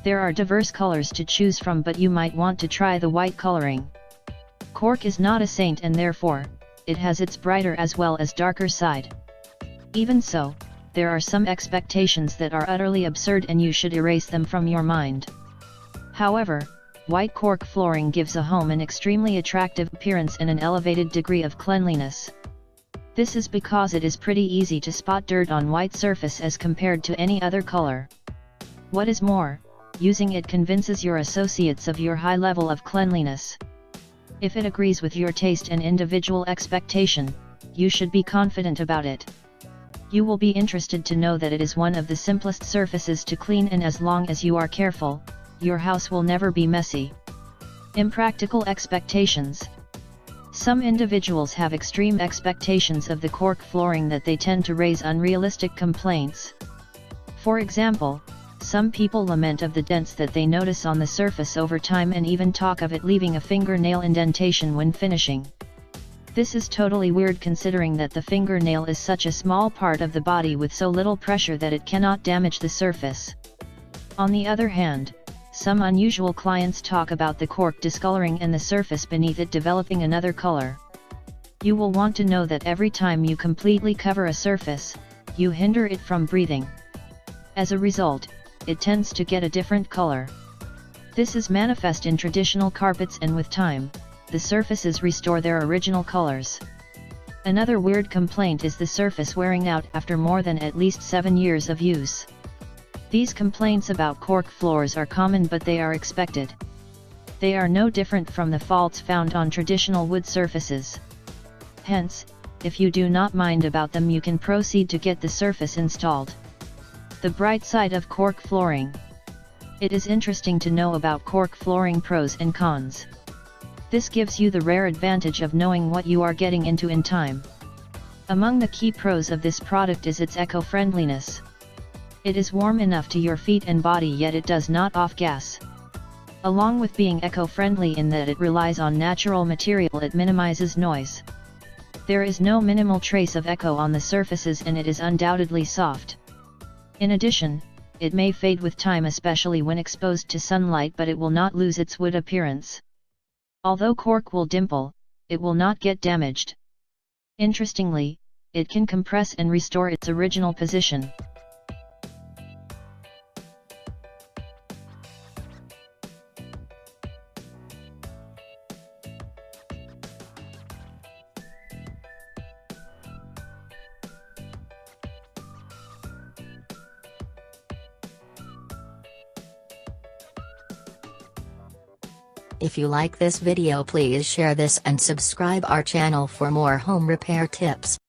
There are diverse colors to choose from, but you might want to try the white coloring. Cork is not a saint, and therefore, it has its brighter as well as darker side. Even so, there are some expectations that are utterly absurd and you should erase them from your mind. However, white cork flooring gives a home an extremely attractive appearance and an elevated degree of cleanliness. This is because it is pretty easy to spot dirt on white surface as compared to any other color. What is more, using it convinces your associates of your high level of cleanliness. If it agrees with your taste and individual expectation, you should be confident about it. You will be interested to know that it is one of the simplest surfaces to clean, and as long as you are careful, your house will never be messy. Impractical expectations. Some individuals have extreme expectations of the cork flooring that they tend to raise unrealistic complaints. For example, some people lament of the dents that they notice on the surface over time and even talk of it leaving a fingernail indentation when finishing. This is totally weird, considering that the fingernail is such a small part of the body with so little pressure that it cannot damage the surface. On the other hand, some unusual clients talk about the cork discoloring and the surface beneath it developing another color. You will want to know that every time you completely cover a surface, you hinder it from breathing. As a result, it tends to get a different color. This is manifest in traditional carpets, and with time, the surfaces restore their original colors. Another weird complaint is the surface wearing out after more than at least 7 years of use. These complaints about cork floors are common, but they are expected. They are no different from the faults found on traditional wood surfaces. Hence, if you do not mind about them, you can proceed to get the surface installed. The bright side of cork flooring. It is interesting to know about cork flooring pros and cons. This gives you the rare advantage of knowing what you are getting into in time. Among the key pros of this product is its eco-friendliness. It is warm enough to your feet and body, yet it does not off-gas. Along with being eco-friendly in that it relies on natural material, it minimizes noise. There is no minimal trace of echo on the surfaces, and it is undoubtedly soft. In addition, it may fade with time, especially when exposed to sunlight, but it will not lose its wood appearance. Although cork will dimple, it will not get damaged. Interestingly, it can compress and restore its original position. If you like this video, please share this and subscribe our channel for more home repair tips.